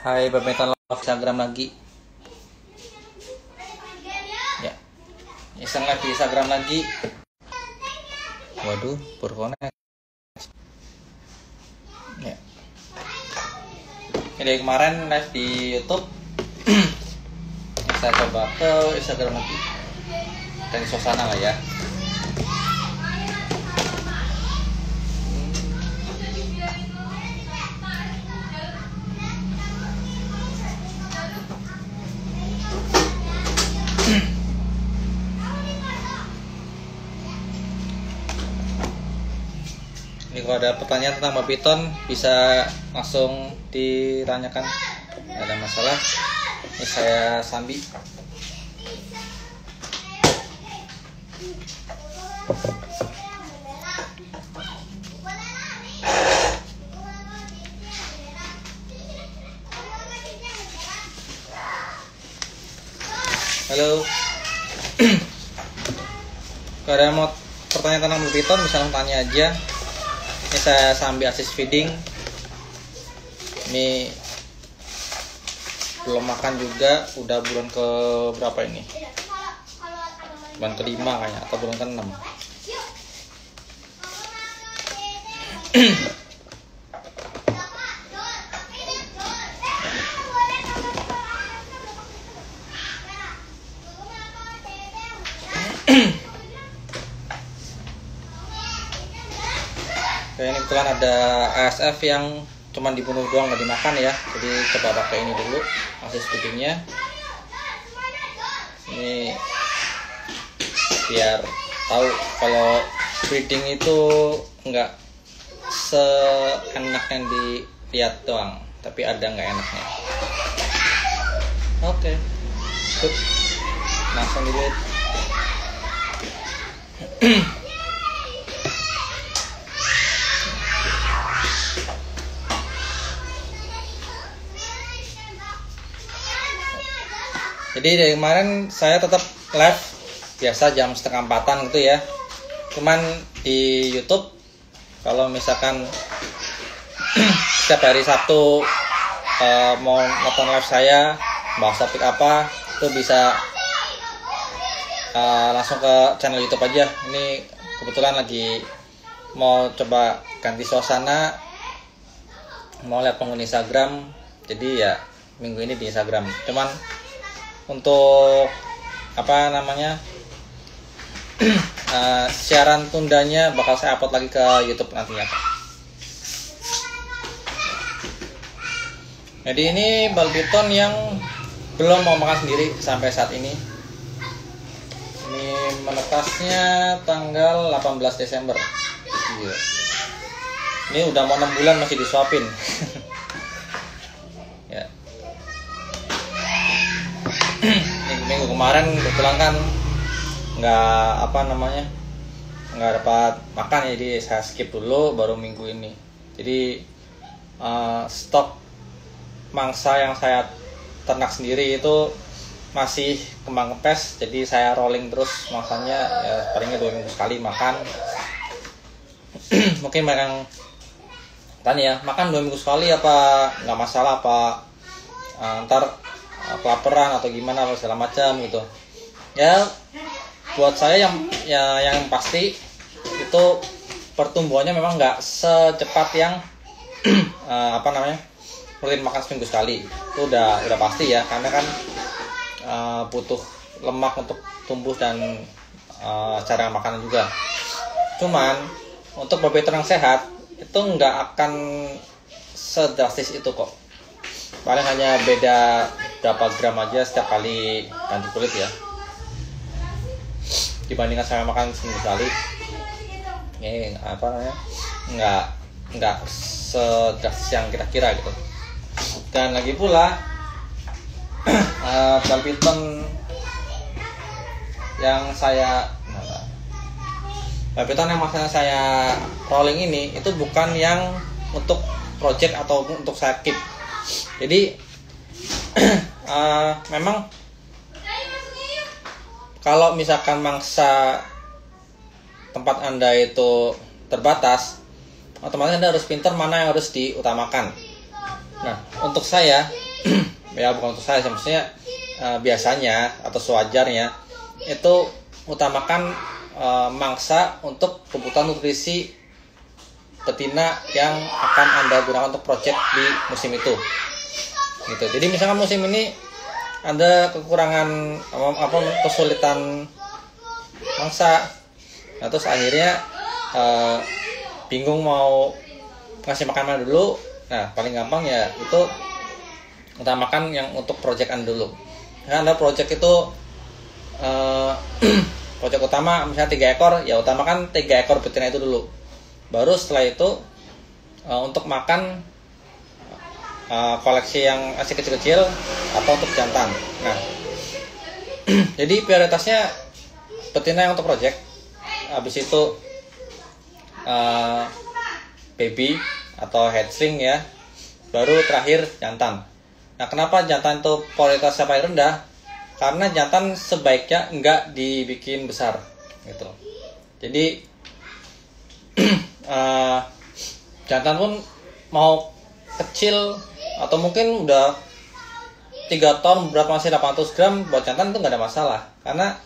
Hai badminton love Instagram lagi. Ya, iseng live di Instagram lagi. Waduh, berkonek. Ya. Jadi kemarin live di YouTube. Saya coba ke Instagram lagi. Dari suasana lah ya. Ini kalau ada pertanyaan tentang badminton bisa langsung ditanyakan, nggak ada masalah. Ini saya Sambi. Halo. Kalau ada mau pertanyaan tentang badminton bisa langsung tanya aja. Ini saya Sambi assist feeding. Ini belum makan juga, udah bulan ke berapa ini? Bulan ke-5 kayaknya, atau bulan ke-6. Kayak ini kebetulan ada ASF yang cuman dibunuh doang, nggak dimakan ya. Jadi coba pakai ini dulu, assist feedingnya. Ini biar tahu kalau feeding itu nggak seenak yang dilihat doang, tapi ada nggak enaknya. Oke, good. Langsung dilihat. Jadi dari kemarin saya tetap live biasa jam 3:30 gitu ya. Cuman di YouTube kalau misalkan setiap hari Sabtu mau nonton live saya bahas topik apa, itu bisa langsung ke channel YouTube aja. Ini kebetulan lagi mau coba ganti suasana, mau lihat penghuni Instagram. Jadi ya minggu ini di Instagram. Cuman untuk apa namanya siaran tundanya bakal saya upload lagi ke YouTube nantinya. Jadi ini badminton yang belum mau makan sendiri sampai saat ini. Ini menetasnya tanggal 18 Desember. Gila. Ini udah mau 6 bulan masih disuapin. Ya. Minggu kemarin kebetulan kan nggak dapat makan, jadi saya skip dulu, baru minggu ini. Jadi stok mangsa yang saya ternak sendiri itu masih kembang kempes, jadi saya rolling terus mangsanya, ya palingnya 2 minggu sekali makan. Mungkin mereka tanya ya, makan 2 minggu sekali apa nggak masalah, apa ntar kelaparan atau gimana atau segala macam gitu ya. Buat saya yang pasti itu pertumbuhannya memang nggak secepat yang rutin makan seminggu sekali. Itu udah pasti ya, karena kan butuh lemak untuk tumbuh dan cara makanan juga. Cuman untuk badminton yang sehat itu nggak akan sedrastis itu kok. Paling hanya beda berapa gram aja setiap kali ganti kulit ya, dibandingkan saya makan seminggu sekali. Ini nggak sedrastis yang kita kira gitu. Dan lagi pula badminton yang maksudnya saya rolling ini itu bukan yang untuk project atau untuk saya keep. Jadi memang kalau misalkan mangsa tempat Anda itu terbatas, otomatis Anda harus pintar mana yang harus diutamakan. Nah, untuk saya ya bukan untuk saya, maksudnya biasanya atau sewajarnya itu utamakan mangsa untuk kebutuhan nutrisi betina yang akan Anda gunakan untuk project di musim itu gitu. Jadi misalkan musim ini ada kekurangan kesulitan mangsa, nah terus akhirnya bingung mau ngasih makan mana dulu, nah paling gampang ya itu utamakan yang untuk project Anda dulu. Karena Anda project itu project utama misalnya 3 ekor, ya utamakan 3 ekor betina itu dulu. Baru setelah itu untuk makan koleksi yang masih kecil-kecil atau untuk jantan. Nah, jadi prioritasnya betina yang untuk project, habis itu baby atau hatchling ya, baru terakhir jantan. Nah, kenapa jantan itu prioritasnya paling rendah? Karena jantan sebaiknya enggak dibikin besar gitu. Jadi jantan pun mau kecil atau mungkin udah 3 ton berat masih 800 gram, buat jantan itu nggak ada masalah. Karena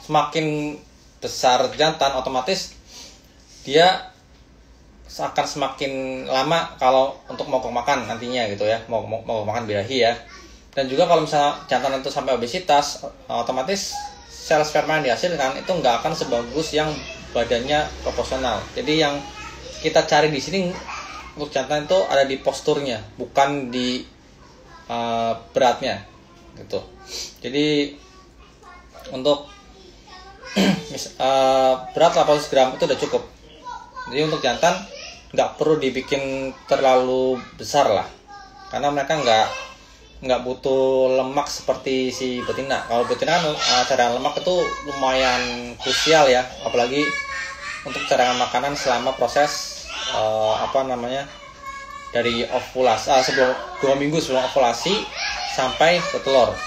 semakin besar jantan, otomatis dia akan semakin lama kalau untuk mogok makan nantinya gitu ya, mogok makan birahi ya. Dan juga kalau misalnya jantan itu sampai obesitas, otomatis sel sperma yang dihasilkan itu nggak akan sebagus yang badannya proporsional. Jadi yang kita cari di sini untuk jantan itu ada di posturnya, bukan di beratnya gitu. Jadi untuk berat 800 gram itu udah cukup. Jadi untuk jantan nggak perlu dibikin terlalu besar lah, karena mereka nggak butuh lemak seperti si betina. Kalau betina kan cadangan lemak itu lumayan krusial ya, apalagi untuk cadangan makanan selama proses dari ovulasi, sebelum 2 minggu sebelum ovulasi sampai ke telur.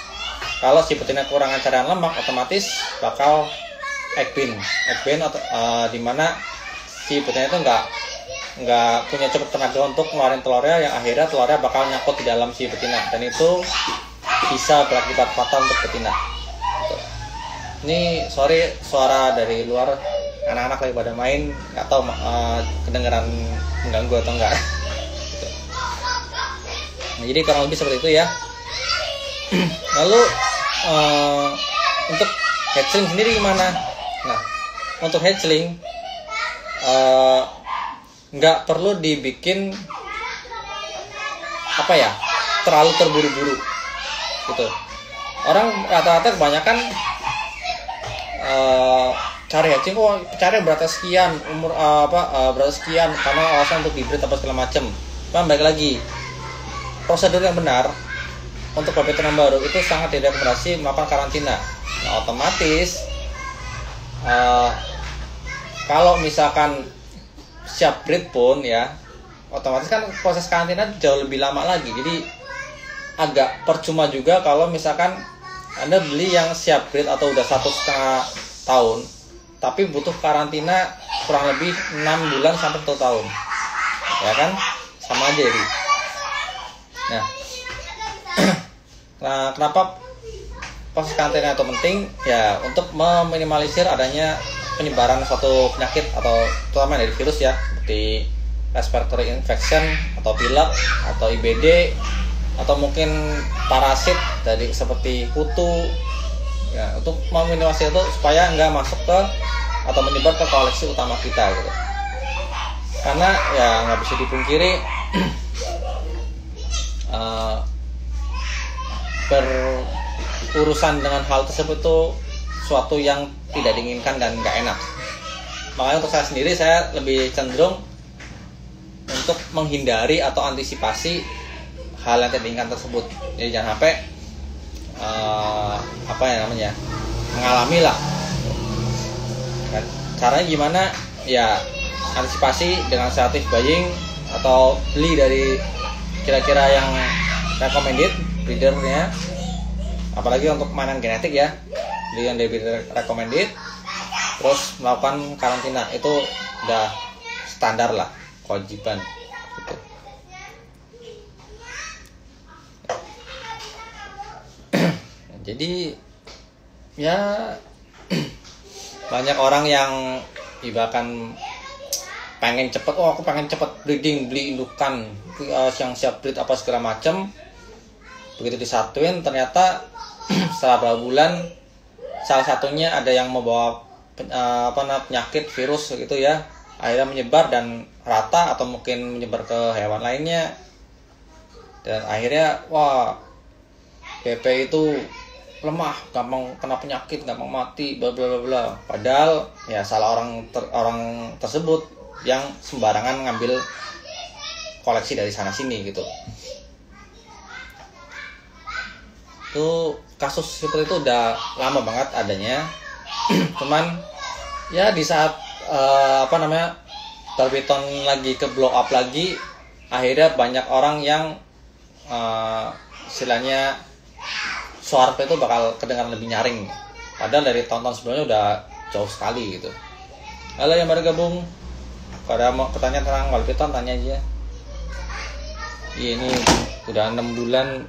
Kalau si betina kekurangan cadangan lemak, otomatis bakal egg bin dimana si betina itu nggak punya cukup tenaga untuk ngeluarin telurnya, yang akhirnya telurnya bakal nyangkut di dalam si betina, dan itu bisa berakibat fatal untuk betina. Ini sorry suara dari luar, anak-anak lagi pada main, nggak tahu kedengeran mengganggu atau enggak. Nah, jadi kurang lebih seperti itu ya. Lalu untuk hatchling sendiri gimana? Nah, untuk hatchling nggak perlu dibikin terlalu terburu-buru gitu. Orang rata-rata kebanyakan cari hatchling, cari beratnya sekian, umur beratnya sekian karena alasan untuk dibreed apa segala macam. Nah, balik lagi, prosedur yang benar untuk babi ternak baru itu sangat direkomendasi melakukan karantina. Nah, otomatis kalau misalkan siap breed pun ya, otomatis kan proses karantina jauh lebih lama lagi. Jadi agak percuma juga kalau misalkan Anda beli yang siap breed atau udah 1,5 tahun tapi butuh karantina kurang lebih 6 bulan sampai 1 tahun. Ya kan? Sama aja ini. Nah, kenapa proses karantina itu penting? Ya, untuk meminimalisir adanya penyebaran suatu penyakit atau terutama dari virus ya, seperti respiratory infection atau pilek atau IBD, atau mungkin parasit dari seperti kutu ya, untuk meminimalisir itu supaya nggak masuk ke atau menyebar ke koleksi utama kita gitu. Karena ya nggak bisa dipungkiri berurusan dengan hal tersebut itu suatu yang tidak diinginkan dan nggak enak. Makanya untuk saya sendiri, saya lebih cenderung untuk menghindari atau antisipasi hal yang tidak diinginkan tersebut. Jadi jangan sampai mengalami lah. Dan caranya gimana? Ya antisipasi dengan selective buying atau beli dari kira-kira yang recommended breedernya, apalagi untuk mainan genetik ya, beli yang dari breeder recommended, terus melakukan karantina. Itu udah standar lah, kewajiban gitu. Jadi ya banyak orang yang ibaratkan pengen cepet, oh aku pengen cepet breeding, beli indukan yang siap breed apa segala macem. Begitu disatuin ternyata setelah beberapa bulan salah satunya ada yang membawa penyakit virus gitu ya, akhirnya menyebar dan rata atau mungkin menyebar ke hewan lainnya, dan akhirnya wah BP itu lemah, gampang kena penyakit, gampang mati, bla bla bla bla. Padahal ya salah orang tersebut yang sembarangan ngambil koleksi dari sana sini gitu. Itu kasus seperti itu udah lama banget adanya. Cuman ya di saat Darbiton lagi ke blow up lagi, akhirnya banyak orang yang istilahnya suara itu bakal kedengaran lebih nyaring. Padahal dari tahun-tahun sebelumnya udah jauh sekali gitu. Halo yang baru gabung, pada mau bertanya tentang Darbiton tanya aja. Ini udah 6 bulan.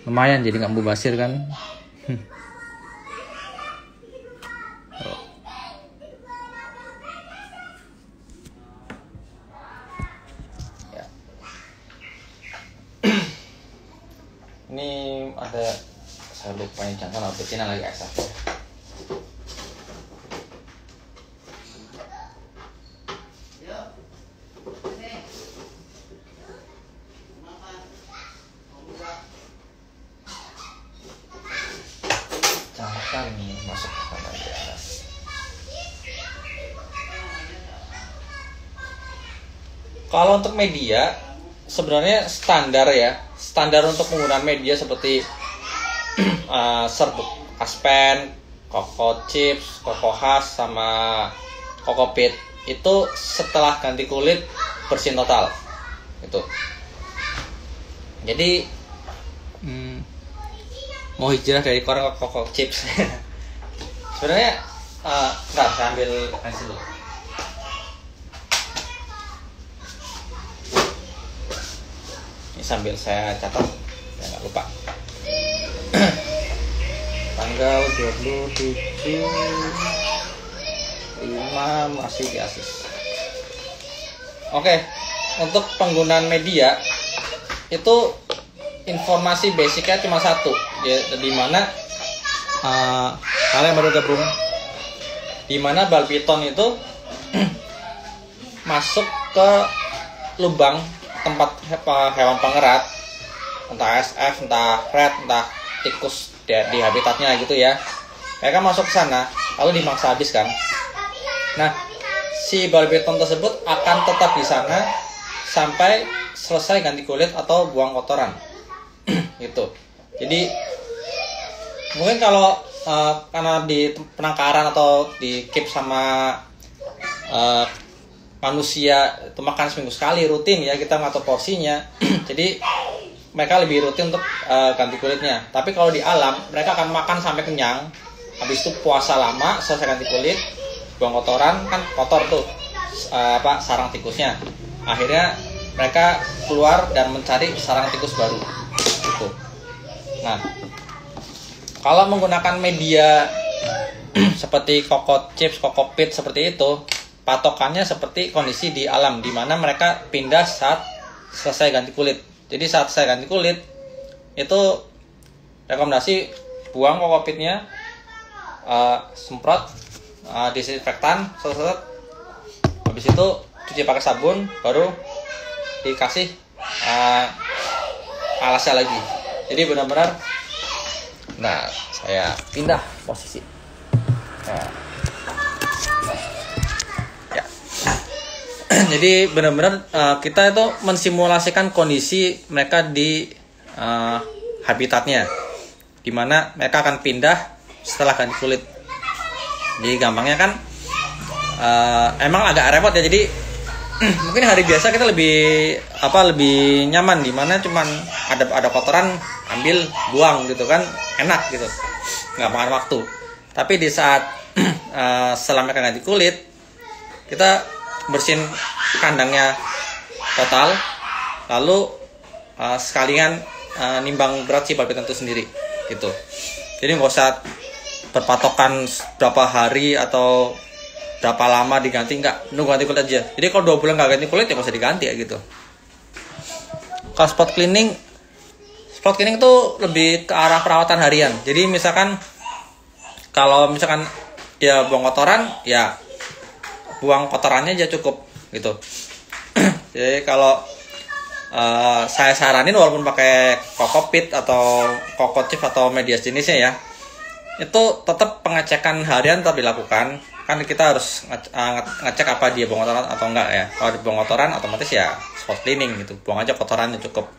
Lumayan jadi nggak mubasir kan. Ya. Ini ada saya lupa ini jangan update-nya lagi eksak. Masuk ke atas. Kalau untuk media sebenarnya standar untuk penggunaan media seperti serbuk Aspen, Koko Chips, Koko Khas sama Koko Pit itu setelah ganti kulit bersihin total itu. Jadi mau hijrah dari koran ke Koko Chips. Sebenarnya ntar saya ambil pensil dulu. Ini sambil saya catat ya nggak lupa. Tanggal 27/5 masih di Asis. Oke, untuk penggunaan media itu informasi basicnya cuma satu ya, di mana kalian baru gabung, di mana Darbiton itu masuk ke lubang tempat hewan pengerat, entah SF, entah rat, entah tikus di habitatnya gitu ya. Mereka masuk ke sana lalu dimaksa habis kan. Nah, si Darbiton tersebut akan tetap di sana sampai selesai ganti kulit atau buang kotoran. Gitu. Jadi mungkin kalau karena di penangkaran atau di keep sama manusia itu makan seminggu sekali rutin ya, kita ngatur porsinya. Jadi mereka lebih rutin untuk ganti kulitnya. Tapi kalau di alam mereka akan makan sampai kenyang, habis itu puasa lama, selesai ganti kulit, buang kotoran, kan kotor tuh sarang tikusnya. Akhirnya mereka keluar dan mencari sarang tikus baru gitu. Nah, kalau menggunakan media seperti Koko Chips, Koko Pit seperti itu, patokannya seperti kondisi di alam, di mana mereka pindah saat selesai ganti kulit. Jadi saat saya ganti kulit, itu rekomendasi buang Koko Pitnya, semprot disinfektan, habis itu cuci pakai sabun, baru dikasih alasnya lagi. Jadi benar-benar, nah saya pindah posisi. Nah. Ya. Jadi benar-benar kita itu mensimulasikan kondisi mereka di habitatnya, dimana mereka akan pindah setelah ganti kulit. Jadi gampangnya kan emang agak repot ya. Jadi mungkin hari biasa kita lebih nyaman, dimana cuman ada kotoran ambil buang gitu kan, enak gitu, nggak makan waktu. Tapi di saat setelah mereka ganti kulit, kita bersihin kandangnya total, lalu sekalian nimbang berat si balpiton itu sendiri gitu. Jadi nggak usah berpatokan berapa hari atau berapa lama diganti, nggak, nunggu ganti kulit aja. Jadi kalau 2 bulan nggak ganti kulit ya nggak usah diganti ya gitu. Kalau spot cleaning itu lebih ke arah perawatan harian. Jadi misalkan kalau misalkan dia buang kotoran, ya buang kotorannya aja cukup gitu. Jadi kalau saya saranin walaupun pakai kokopit atau kokocip atau media jenisnya ya, itu tetap pengecekan harian tetap dilakukan. Kan kita harus ngecek apa dia buang kotoran atau enggak ya. Kalau dia buang kotoran otomatis ya spot cleaning gitu, buang aja kotorannya cukup.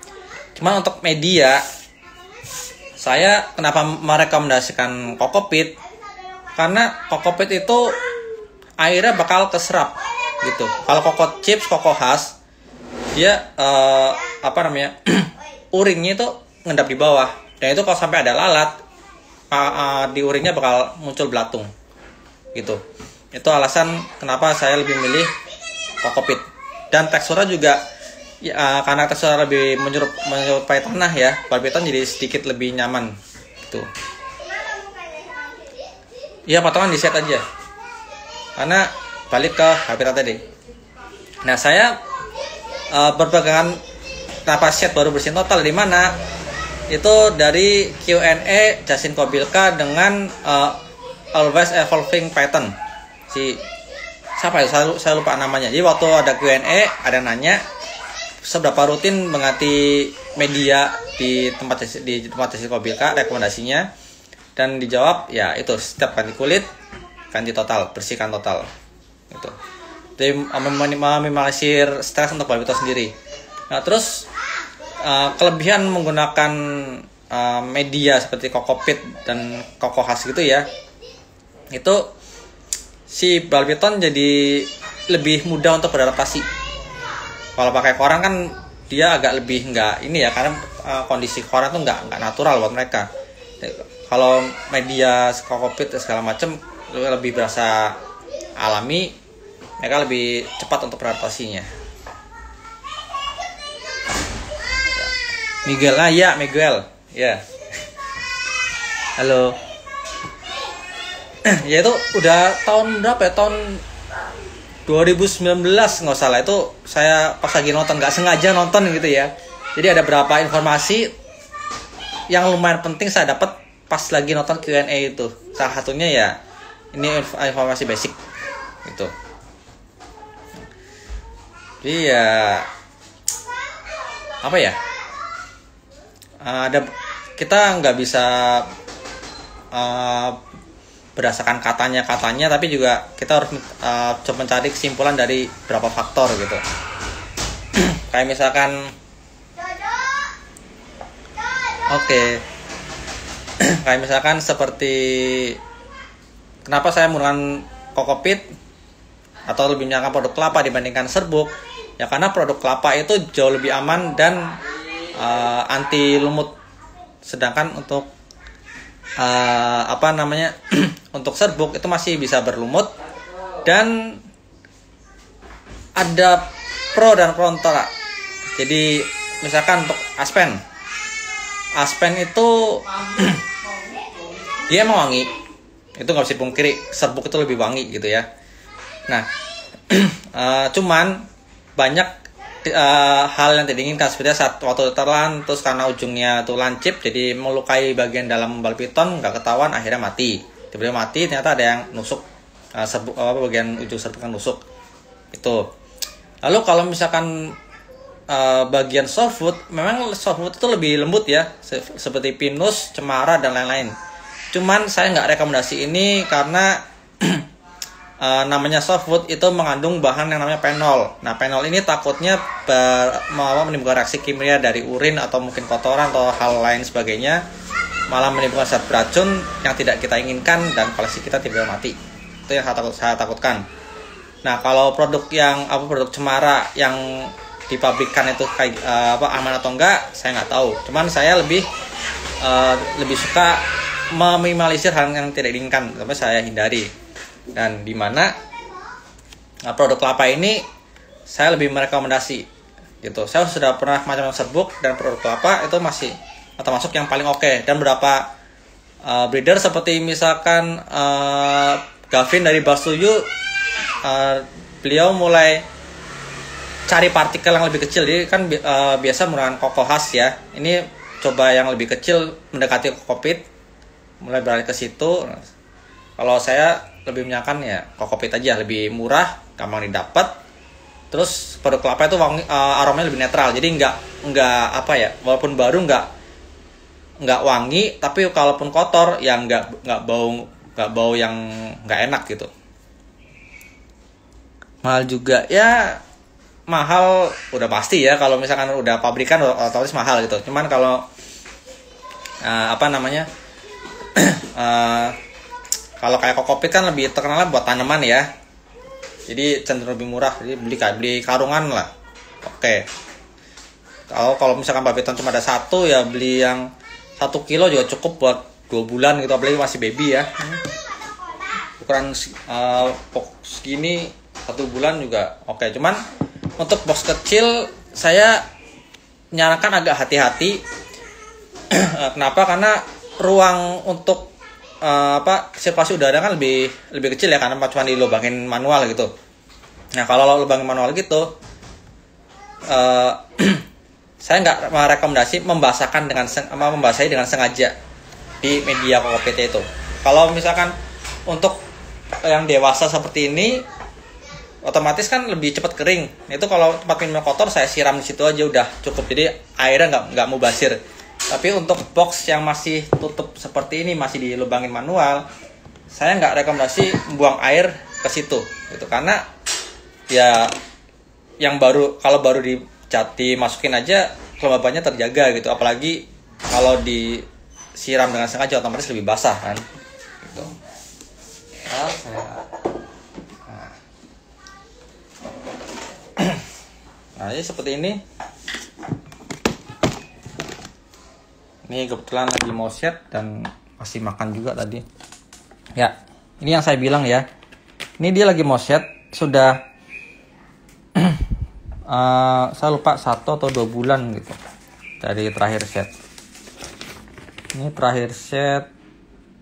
Cuman untuk media, saya kenapa merekomendasikan kokopit, karena kokopit itu airnya bakal keserap gitu. Kalau koko chips, koko khas, dia urinnya itu ngendap di bawah, dan itu kalau sampai ada lalat, di urinnya bakal muncul belatung gitu. Itu alasan kenapa saya lebih milih kokopit. Dan teksturnya juga karena teksturnya lebih menyerupai tanah ya, balpiton jadi sedikit lebih nyaman gitu. Ya potongan di set aja, karena balik ke habitat tadi. Nah saya berpegangan kenapa set baru bersihin total di mana? Itu dari Q&A Jasin Kobilka dengan Always Evolving Pattern. Siapa ya? Saya lupa namanya. Jadi waktu ada Q&A, ada nanya seberapa rutin mengganti media di tempat Jasin Kobilka, rekomendasinya, dan dijawab ya itu setiap ganti kulit, ganti total, bersihkan total gitu. Jadi meminimalisir stres untuk balpiton sendiri. Nah terus kelebihan menggunakan media seperti kokopit dan koko khas gitu ya, itu si balpiton jadi lebih mudah untuk beradaptasi. Kalau pakai koran kan dia agak lebih nggak ini ya, karena kondisi koran tuh nggak natural buat mereka. Kalau media kokopit segala macam lebih berasa alami, mereka lebih cepat untuk beradaptasinya. Miguel, Miguel, ya. Halo. Ya itu udah tahun berapa ya? Tahun 2019 nggak salah, itu saya pas lagi nonton, nggak sengaja nonton gitu ya. Jadi ada beberapa informasi yang lumayan penting saya dapat pas lagi nonton Q&A itu. Salah satunya ya ini informasi basic gitu. Jadi ya apa ya? Kita nggak bisa berdasarkan katanya, tapi juga kita harus coba mencari kesimpulan dari beberapa faktor gitu. Kayak misalkan kayak misalkan seperti kenapa saya menggunakan kokopit atau lebih menyarankan produk kelapa dibandingkan serbuk, ya karena produk kelapa itu jauh lebih aman dan anti lumut. Sedangkan untuk untuk serbuk itu masih bisa berlumut, dan ada pro dan kontra. Jadi misalkan untuk aspen itu dia emang wangi, itu nggak bisa dipungkiri, serbuk itu lebih wangi gitu ya. Nah cuman banyak hal yang tidak diinginkan, seperti saat waktu telan terus karena ujungnya tuh lancip jadi melukai bagian dalam balpiton, nggak ketahuan akhirnya mati. Tiba-tiba mati, ternyata ada yang nusuk serbuk, bagian ujung serbuk kan nusuk itu. Lalu kalau misalkan bagian softwood, memang softwood itu lebih lembut ya, seperti pinus, cemara dan lain-lain. Cuman saya nggak rekomendasi ini karena namanya softwood itu mengandung bahan yang namanya penol. Nah penol ini takutnya menimbulkan reaksi kimia dari urin atau mungkin kotoran atau hal lain sebagainya, malah menimbulkan zat beracun yang tidak kita inginkan dan koleksi kita tiba-tiba mati. Itu yang saya takutkan. Nah kalau produk cemara yang dipabrikan itu kayak aman atau enggak, saya nggak tahu. Cuman saya lebih suka meminimalisir hal yang tidak diinginkan, tapi saya hindari. Dan dimana produk kelapa ini saya lebih merekomendasi gitu. Saya sudah pernah macam serbuk dan produk kelapa itu masih termasuk yang paling oke. Dan beberapa breeder seperti misalkan Gavin dari Barsuyu, beliau mulai cari partikel yang lebih kecil. Jadi kan biasa menggunakan Coco Hass ya. Ini coba yang lebih kecil mendekati Kokopit, mulai beralih ke situ. Kalau saya lebih menyarankan ya Kokopit aja, lebih murah, gampang didapat. Terus produk kelapa itu wangi, aromanya lebih netral. Jadi nggak apa ya, walaupun baru nggak wangi, tapi kalaupun kotor ya nggak bau yang nggak enak gitu. Mahal juga ya, mahal udah pasti ya. Kalau misalkan udah pabrikan otomatis mahal gitu. Cuman kalau kalau kayak Kokopit kan lebih terkenal buat tanaman ya, jadi cenderung lebih murah. Jadi beli karungan lah. Oke. Kalau misalkan Barbiton cuma ada satu ya beli yang 1 kilo juga cukup buat 2 bulan gitu, apalagi masih baby ya. Ukuran box segini 1 bulan juga oke. Cuman untuk box kecil saya menyarankan agak hati-hati. Kenapa? Karena ruang untuk sirkulasi udara kan lebih kecil ya, karena cuma dilubangin manual gitu. Nah kalau lubangin manual gitu, saya nggak merekomendasi membasahi dengan sengaja di media Kokopit itu. Kalau misalkan untuk yang dewasa seperti ini, otomatis kan lebih cepat kering. Itu kalau tempat minum kotor saya siram di situ aja udah cukup. Jadi airnya nggak mubazir. Tapi untuk box yang masih tutup seperti ini, masih dilubangin manual, saya nggak rekomendasi buang air ke situ gitu. Karena ya yang kalau baru dimasukin aja kelembabannya terjaga gitu. Apalagi kalau disiram dengan sengaja otomatis lebih basah kan gitu. Nah ini seperti ini. Ini kebetulan lagi mau set dan masih makan juga tadi. Ya, ini yang saya bilang ya. Ini dia lagi mau set sudah saya lupa 1 atau 2 bulan gitu dari terakhir set. Ini terakhir set.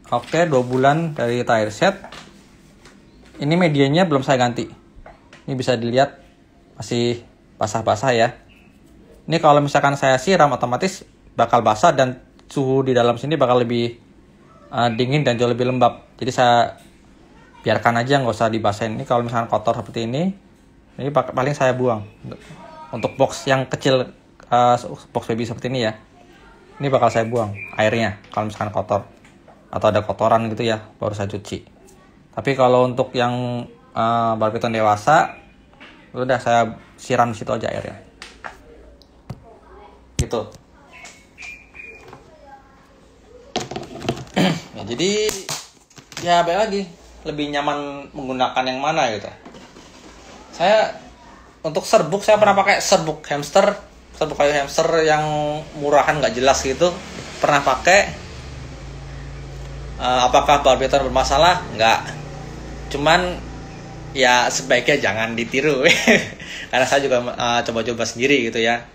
Oke, 2 bulan dari terakhir set. Ini medianya belum saya ganti. Ini bisa dilihat masih basah-basah ya. Ini kalau misalkan saya siram otomatis bakal basah dan suhu di dalam sini bakal lebih dingin dan jauh lebih lembab. Jadi saya biarkan aja, nggak usah dibasahin. Ini kalau misalkan kotor seperti ini paling saya buang. Untuk box yang kecil, box baby seperti ini ya, ini bakal saya buang airnya kalau misalkan kotor atau ada kotoran gitu ya, baru saya cuci. Tapi kalau untuk yang Barbiton dewasa, udah saya siram di situ aja airnya gitu. Ya, jadi ya balik lagi, lebih nyaman menggunakan yang mana gitu. Saya untuk serbuk, saya pernah pakai serbuk kayu hamster yang murahan nggak jelas gitu, pernah pakai. Apakah Barbiton bermasalah? Nggak. Cuman ya sebaiknya jangan ditiru. Karena saya juga coba-coba sendiri gitu ya.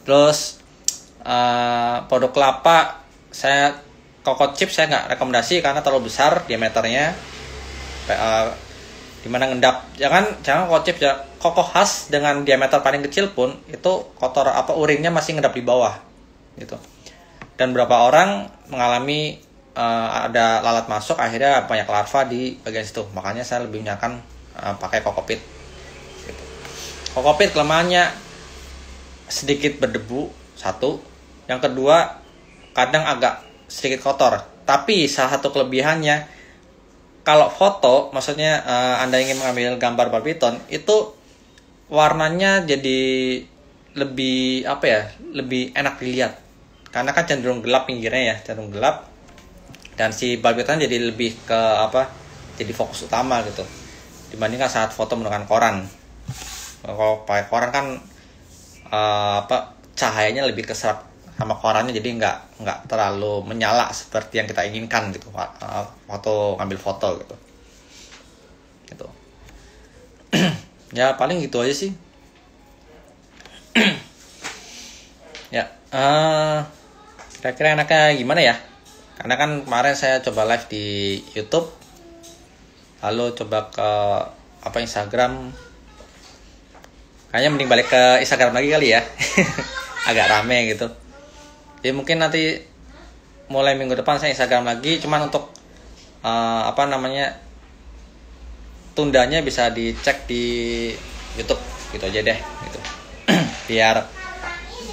Terus produk kelapa Coco Chip saya nggak rekomendasi karena terlalu besar diameternya. Dimana ngendap, jangan Coco Chip ya. Coco Hass dengan diameter paling kecil pun itu kotor, urinnya masih ngendap di bawah gitu. Dan beberapa orang mengalami ada lalat masuk, akhirnya banyak larva di bagian situ. Makanya saya lebih menyarankan pakai Kokopit gitu. Kokopit kelemahannya sedikit berdebu, satu. Yang kedua, kadang agak sedikit kotor. Tapi salah satu kelebihannya, kalau foto, maksudnya Anda ingin mengambil gambar Barbiton, itu warnanya jadi lebih lebih enak dilihat. Karena kan cenderung gelap pinggirnya ya, cenderung gelap. Dan si Barbiton jadi lebih ke jadi fokus utama gitu. Dibandingkan saat foto menggunakan koran. Kalau pakai koran kan cahayanya lebih keserap sama korannya, jadi nggak terlalu menyala seperti yang kita inginkan gitu waktu ngambil foto gitu. Ya paling gitu aja sih. Ya, kira-kira enaknya gimana ya? Karena kan kemarin saya coba live di YouTube, lalu coba ke Instagram. Kayaknya mending balik ke Instagram lagi kali ya. Agak rame gitu. Jadi mungkin nanti mulai minggu depan saya Instagram lagi, cuman untuk tundanya bisa dicek di YouTube gitu aja deh gitu. Biar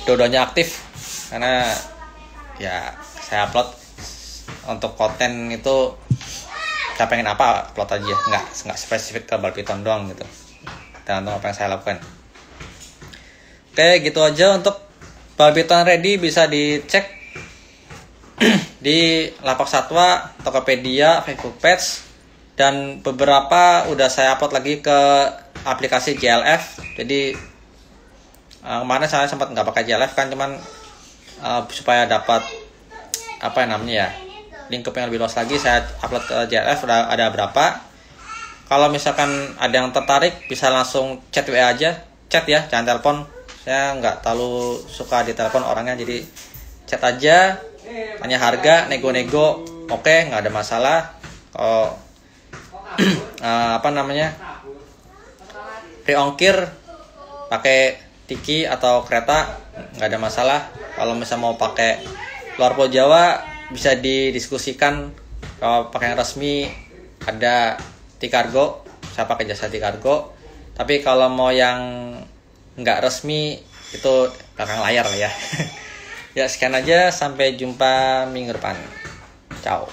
dua-duanya aktif, karena ya saya upload untuk konten itu saya pengen apa upload aja, nggak spesifik ke bal piton doang gitu, tergantung apa yang saya lakukan. Oke, gitu aja untuk bal piton ready. Bisa dicek di Lapak Satwa, Tokopedia, Facebook page, dan beberapa udah saya upload lagi ke aplikasi JLF. Jadi kemarin saya sempat nggak pakai JLF kan, cuman supaya dapat lingkup yang lebih luas lagi, saya upload ke JLF. Udah ada berapa. Kalau misalkan ada yang tertarik bisa langsung chat WA aja, chat ya, jangan telepon. Saya nggak terlalu suka ditelepon orangnya, jadi chat aja, tanya harga, nego-nego, oke, nggak ada masalah. Kalau free ongkir pakai tiki atau kereta nggak ada masalah. Kalau misalnya mau pakai luar Pulau Jawa bisa didiskusikan. Kalau pakai yang resmi ada T-Cargo, saya pakai jasa T-Cargo. Tapi kalau mau yang nggak resmi itu belakang layar lah ya. Ya, sekian aja, sampai jumpa minggu depan. Ciao.